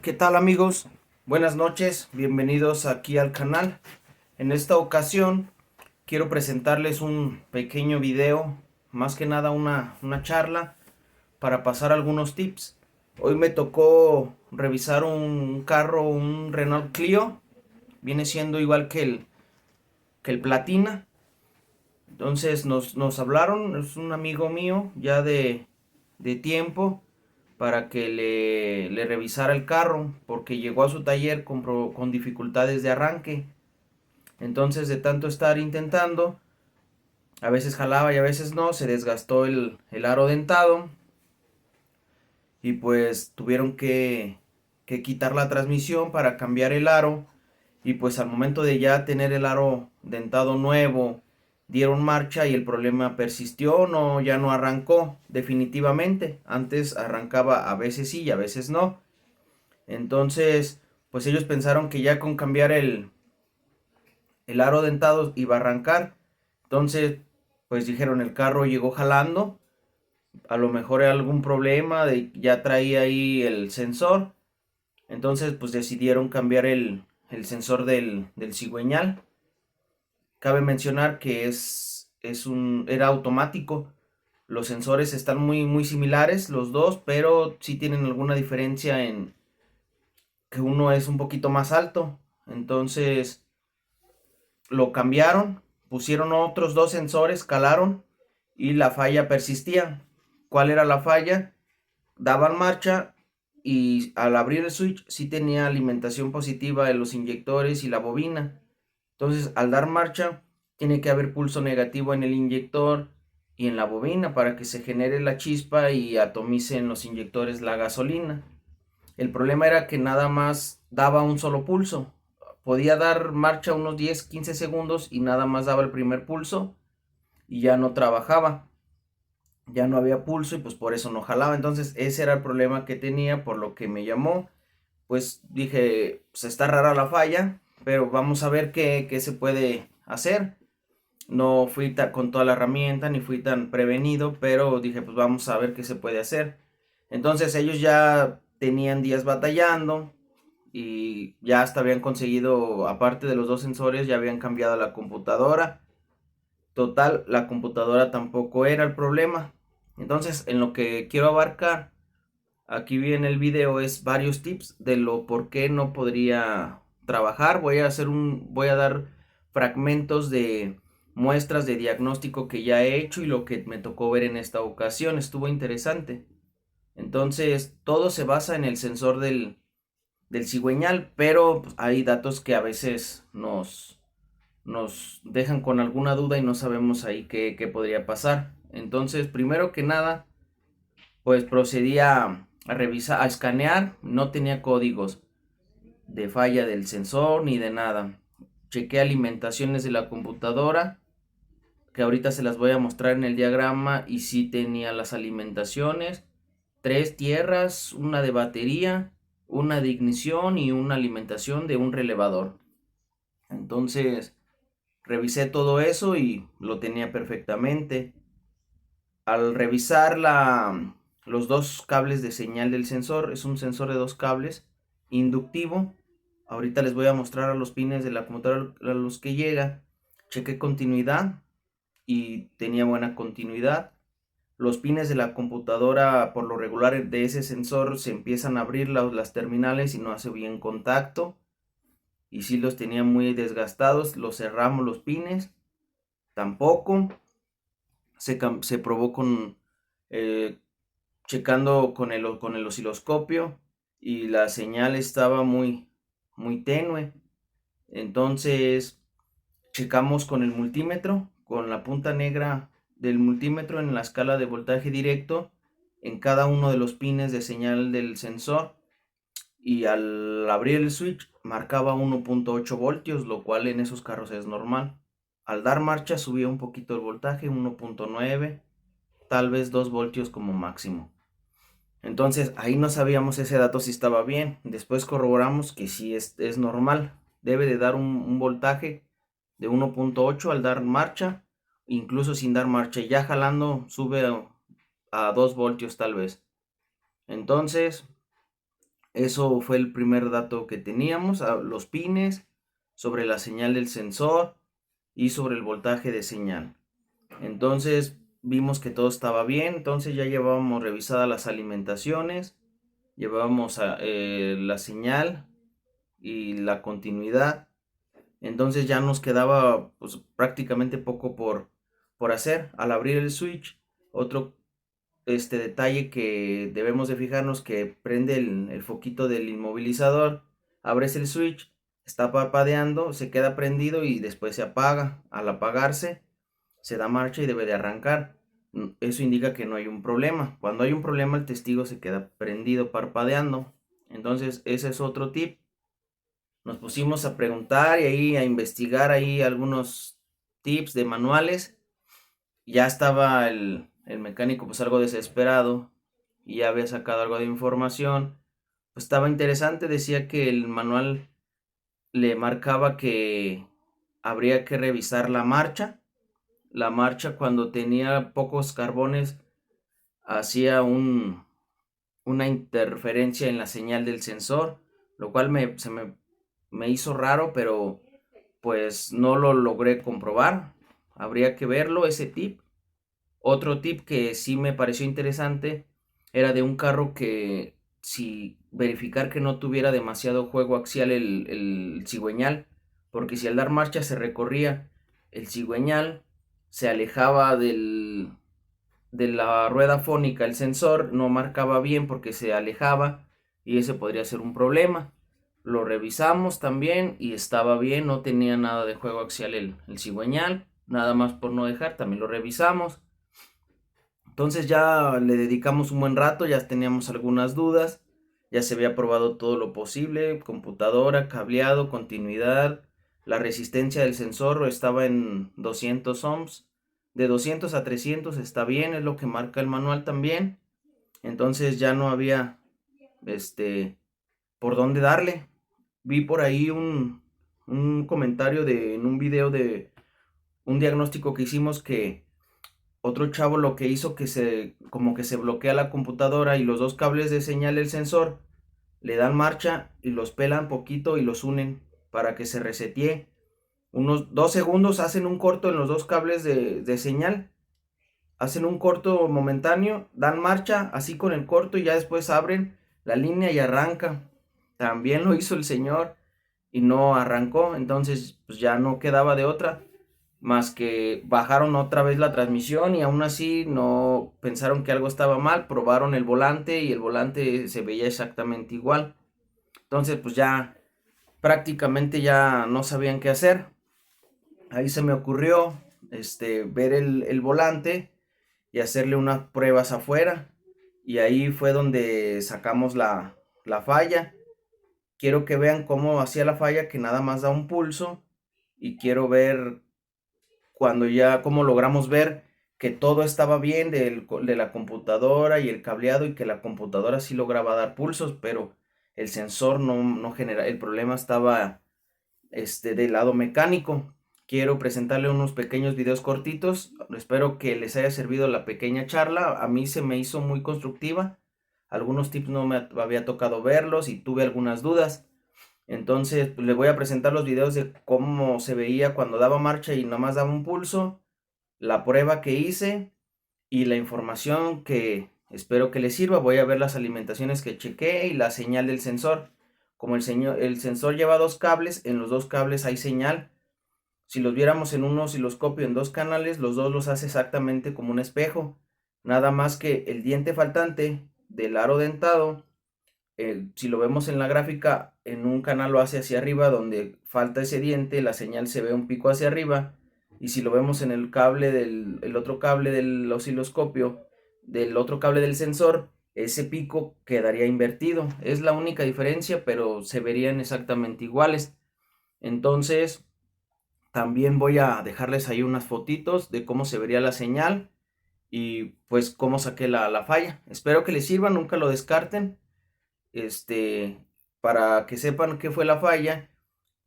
¿Qué tal amigos? Buenas noches, bienvenidos aquí al canal. En esta ocasión quiero presentarles un pequeño video, más que nada una charla para pasar algunos tips. Hoy me tocó revisar un carro, un Renault Clio, viene siendo igual que el Platina. Entonces nos hablaron, es un amigo mío ya de tiempo para que le revisara el carro porque llegó a su taller con dificultades de arranque. Entonces de tanto estar intentando, a veces jalaba y a veces no, se desgastó el aro dentado y pues tuvieron que quitar la transmisión para cambiar el aro y pues al momento de ya tener el aro dentado nuevo, dieron marcha y el problema persistió, no, ya no arrancó definitivamente. Antes arrancaba a veces sí y a veces no. Entonces, pues ellos pensaron que ya con cambiar el aro dentado iba a arrancar. Entonces, pues dijeron, el carro llegó jalando, a lo mejor era algún problema, ya traía ahí el sensor. Entonces, pues decidieron cambiar el sensor del cigüeñal. Cabe mencionar que era automático. Los sensores están muy similares los dos, pero sí tienen alguna diferencia en que uno es un poquito más alto. Entonces lo cambiaron, pusieron otros dos sensores, calaron y la falla persistía. ¿Cuál era la falla? Daban marcha y al abrir el switch sí tenía alimentación positiva de los inyectores y la bobina. Entonces al dar marcha tiene que haber pulso negativo en el inyector y en la bobina para que se genere la chispa y atomice en los inyectores la gasolina. El problema era que nada más daba un solo pulso. Podía dar marcha unos 10, 15 segundos y nada más daba el primer pulso y ya no trabajaba. Ya no había pulso y pues por eso no jalaba. Entonces ese era el problema que tenía, por lo que me llamó. Pues dije, pues está rara la falla, pero vamos a ver qué se puede hacer. No fui con toda la herramienta ni fui tan prevenido, pero dije, pues vamos a ver qué se puede hacer. Entonces ellos ya tenían días batallando y ya hasta habían conseguido, aparte de los dos sensores, ya habían cambiado la computadora. Total, la computadora tampoco era el problema. Entonces, en lo que quiero abarcar aquí viene el video es varios tips de lo por qué no podría trabajar. Voy a dar fragmentos de muestras de diagnóstico que ya he hecho y lo que me tocó ver en esta ocasión. Estuvo interesante. Entonces, todo se basa en el sensor del cigüeñal, pero pues, hay datos que a veces nos dejan con alguna duda y no sabemos ahí qué podría pasar. Entonces, primero que nada, pues procedí a revisar, a escanear, no tenía códigos de falla del sensor ni de nada. Chequé alimentaciones de la computadora, que ahorita se las voy a mostrar en el diagrama, y sí tenía las alimentaciones, 3 tierras, una de batería, una de ignición y una alimentación de un relevador. Entonces, revisé todo eso y lo tenía perfectamente. Al revisar los dos cables de señal del sensor, es un sensor de dos cables inductivo. Ahorita les voy a mostrar a los pines de la computadora a los que llega. Chequé continuidad y tenía buena continuidad. Los pines de la computadora, por lo regular de ese sensor, se empiezan a abrir las terminales y no hace bien contacto. Y si los tenía muy desgastados, los cerramos los pines. Tampoco. Se probó eh, checando con el osciloscopio y la señal estaba muy tenue. Entonces checamos con el multímetro, con la punta negra del multímetro en la escala de voltaje directo en cada uno de los pines de señal del sensor, y al abrir el switch marcaba 1.8 voltios, lo cual en esos carros es normal. Al dar marcha subía un poquito el voltaje, 1.9, tal vez 2 voltios como máximo. Entonces ahí no sabíamos ese dato si estaba bien. Después corroboramos que sí es normal. Debe de dar un voltaje de 1.8 al dar marcha, incluso sin dar marcha. Ya jalando sube a 2 voltios tal vez. Entonces Eso fue el primer dato que teníamos, los pines, sobre la señal del sensor y sobre el voltaje de señal. Entonces vimos que todo estaba bien, entonces ya llevábamos revisadas las alimentaciones, llevábamos la señal y la continuidad. Entonces ya nos quedaba pues, prácticamente poco por hacer. Al abrir el switch, otro detalle que debemos de fijarnos, que prende el foquito del inmovilizador, abres el switch, está parpadeando, se queda prendido y después se apaga. Al apagarse se da marcha y debe de arrancar. Eso indica que no hay un problema. Cuando hay un problema, el testigo se queda prendido parpadeando. Entonces ese es otro tip. Nos pusimos a preguntar y ahí a investigar ahí algunos tips de manuales. Ya estaba el mecánico pues algo desesperado y ya había sacado algo de información. Pues estaba interesante, decía que el manual le marcaba que habría que revisar la marcha. La marcha, cuando tenía pocos carbones, hacía una interferencia en la señal del sensor, lo cual me hizo raro, pero pues no lo logré comprobar. Habría que verlo, ese tip. Otro tip que sí me pareció interesante era de un carro que, si verificar que no tuviera demasiado juego axial el cigüeñal, porque si al dar marcha se recorría el cigüeñal, se alejaba de la rueda fónica, el sensor no marcaba bien porque se alejaba y ese podría ser un problema. Lo revisamos también y estaba bien, no tenía nada de juego axial el cigüeñal, nada más por no dejar, también lo revisamos. Entonces ya le dedicamos un buen rato, ya teníamos algunas dudas, ya se había probado todo lo posible, computadora, cableado, continuidad, la resistencia del sensor estaba en 200 ohms, de 200 a 300 está bien, es lo que marca el manual también. Entonces ya no había por dónde darle. Vi por ahí un comentario en un video de un diagnóstico que hicimos, que otro chavo lo que hizo, como que se bloquea la computadora y los dos cables de señal del sensor le dan marcha y los pelan poquito y los unen para que se resetee. Unos 2 segundos hacen un corto en los dos cables de señal, hacen un corto momentáneo, dan marcha así con el corto y ya después abren la línea y arranca. También lo hizo el señor y no arrancó, entonces pues ya no quedaba de otra más que bajaron otra vez la transmisión y aún así no pensaron que algo estaba mal, probaron el volante y el volante se veía exactamente igual. Entonces pues ya prácticamente ya no sabían qué hacer. Ahí se me ocurrió ver el volante y hacerle unas pruebas afuera, y ahí fue donde sacamos la falla. Quiero que vean cómo hacía la falla, que nada más da un pulso, y quiero ver cuando ya, cómo logramos ver que todo estaba bien de la computadora y el cableado, y que la computadora sí lograba dar pulsos, pero el sensor no genera. El problema estaba del lado mecánico. Quiero presentarle unos pequeños videos cortitos. Espero que les haya servido la pequeña charla. A mí se me hizo muy constructiva. Algunos tips no me había tocado verlos y tuve algunas dudas. Entonces pues, les voy a presentar los videos de cómo se veía cuando daba marcha y nomás daba un pulso, la prueba que hice y la información que espero que les sirva. Voy a ver las alimentaciones que chequé y la señal del sensor. Como el sensor lleva dos cables, en los dos cables hay señal. Si los viéramos en un osciloscopio en dos canales, los dos los hace exactamente como un espejo. Nada más que el diente faltante del aro dentado, si lo vemos en la gráfica, en un canal lo hace hacia arriba, donde falta ese diente, la señal se ve un pico hacia arriba. Y si lo vemos en el otro cable del osciloscopio, del otro cable del sensor, ese pico quedaría invertido. Es la única diferencia, pero se verían exactamente iguales. Entonces, también voy a dejarles ahí unas fotitos de cómo se vería la señal y pues cómo saqué la falla. Espero que les sirva, nunca lo descarten. Para que sepan qué fue la falla,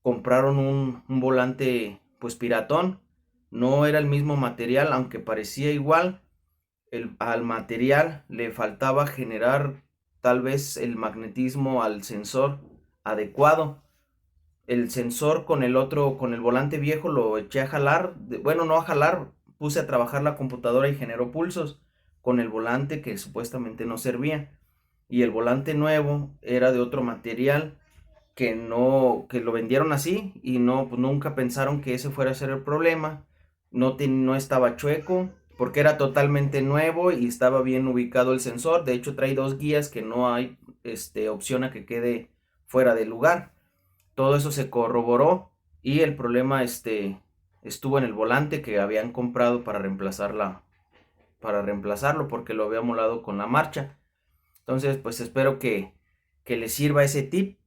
compraron un volante pues piratón. No era el mismo material, aunque parecía igual. Al material le faltaba generar tal vez el magnetismo al sensor adecuado. El sensor con el volante viejo lo eché a jalar, bueno, no a jalar, puse a trabajar la computadora y generó pulsos con el volante que supuestamente no servía. Y el volante nuevo era de otro material que no, que lo vendieron así y no, pues nunca pensaron que ese fuera a ser el problema. No estaba chueco porque era totalmente nuevo y estaba bien ubicado el sensor. De hecho trae dos guías que no hay opción a que quede fuera de lugar. Todo eso se corroboró y el problema estuvo en el volante que habían comprado para reemplazarlo porque lo había molado con la marcha. Entonces, pues espero que les sirva ese tip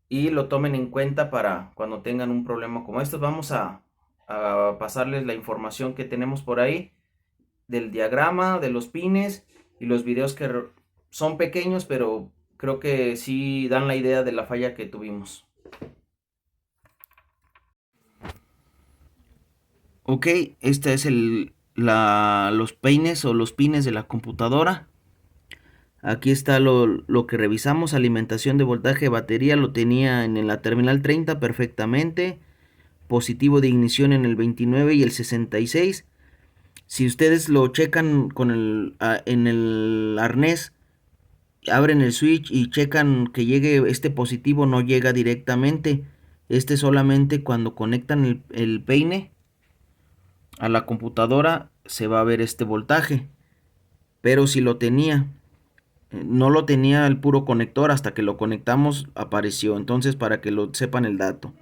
y lo tomen en cuenta para cuando tengan un problema como estos. Vamos a pasarles la información que tenemos por ahí del diagrama, de los pines y los videos que son pequeños, pero creo que sí dan la idea de la falla que tuvimos. Ok, este es los peines o los pines de la computadora. Aquí está lo que revisamos, alimentación de voltaje de batería, lo tenía en la terminal 30 perfectamente, positivo de ignición en el 29 y el 66. Si ustedes lo checan en el arnés, abren el switch y checan que llegue este positivo, no llega directamente. Solamente cuando conectan el peine a la computadora se va a ver este voltaje. Pero si lo tenía, no lo tenía el puro conector, hasta que lo conectamos apareció. Entonces, para que lo sepan el dato.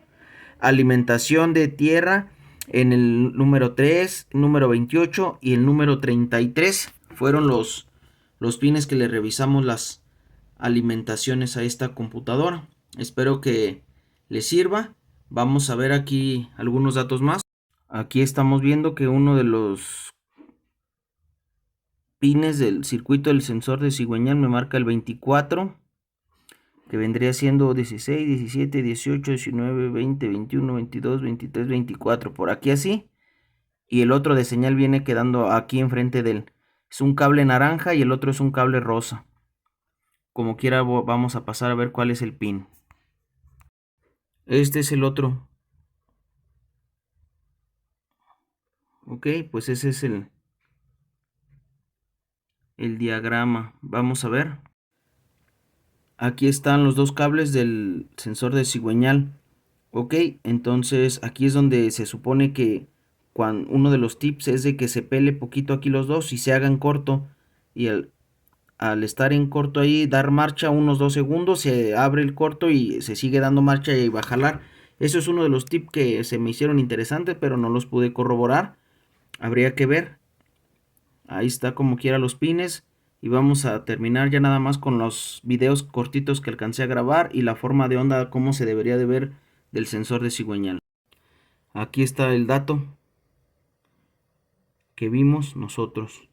Alimentación de tierra en el número 3, número 28 y el número 33 fueron los pines que le revisamos las alimentaciones a esta computadora. Espero que les sirva. Vamos a ver aquí algunos datos más. Aquí estamos viendo que uno de los pines del circuito del sensor de cigüeñal me marca el 24, que vendría siendo 16, 17, 18, 19, 20, 21, 22, 23, 24, por aquí así. Y el otro de señal viene quedando aquí enfrente de él. Es un cable naranja y el otro es un cable rosa. Como quiera vamos a pasar a ver cuál es el pin. Este es el otro. Ok, pues ese es el diagrama. Vamos a ver. Aquí están los dos cables del sensor de cigüeñal. Ok, entonces aquí es donde se supone que uno de los tips es de que se pele poquito aquí los dos y se hagan corto. Y al estar en corto ahí, dar marcha unos 2 segundos, se abre el corto y se sigue dando marcha y va a jalar. Eso es uno de los tips que se me hicieron interesantes, pero no los pude corroborar. Habría que ver. Ahí está como quiera los pines. Y vamos a terminar ya nada más con los videos cortitos que alcancé a grabar y la forma de onda, cómo se debería de ver del sensor de cigüeñal. Aquí está el dato que vimos nosotros.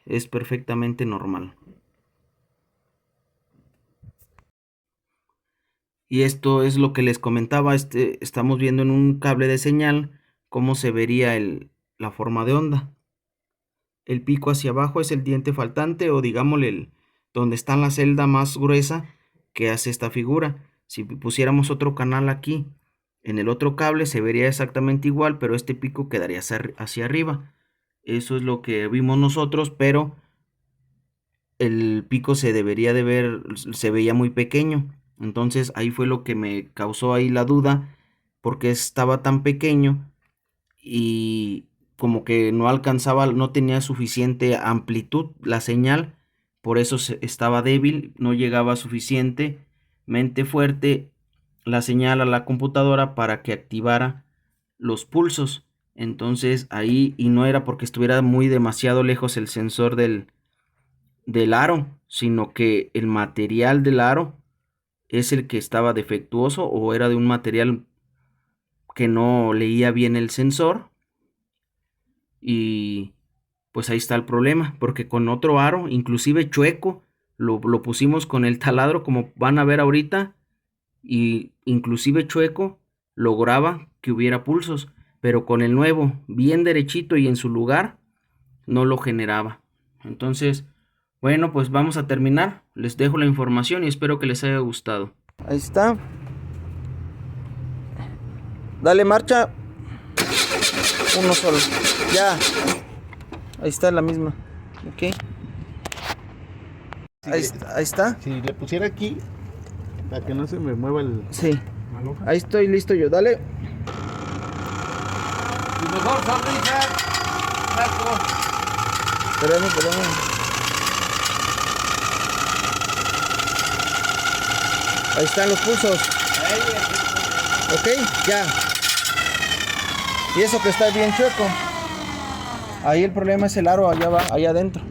Es perfectamente normal. Y esto es lo que les comentaba. Estamos viendo en un cable de señal cómo se vería la forma de onda. El pico hacia abajo es el diente faltante, o digámosle donde está la celda más gruesa que hace esta figura. Si pusiéramos otro canal aquí, en el otro cable se vería exactamente igual, pero este pico quedaría hacia arriba. Eso es lo que vimos nosotros, pero el pico se debería de ver, se veía muy pequeño. Entonces ahí fue lo que me causó ahí la duda, porque estaba tan pequeño y como que no alcanzaba, no tenía suficiente amplitud la señal, por eso estaba débil, no llegaba suficientemente fuerte la señal a la computadora para que activara los pulsos. Entonces ahí, y no era porque estuviera muy demasiado lejos el sensor del aro, sino que el material del aro es el que estaba defectuoso, o era de un material que no leía bien el sensor. Y pues ahí está el problema, porque con otro aro, inclusive chueco, lo pusimos con el taladro, como van a ver ahorita, y inclusive chueco lograba que hubiera pulsos, pero con el nuevo bien derechito y en su lugar no lo generaba. Entonces, bueno, pues vamos a terminar. les dejo la información y espero que les haya gustado. Ahí está. Dale marcha. Uno solo. Ya. Ahí está la misma. Ok. Ahí está. Si le pusiera aquí, para que no se me mueva el... Sí. Ahí estoy listo yo. Dale. Y mejor sonrisa. Espérame. Ahí están los pulsos. Ok, ya. Y eso que está bien chueco. Ahí el problema es el aro allá adentro.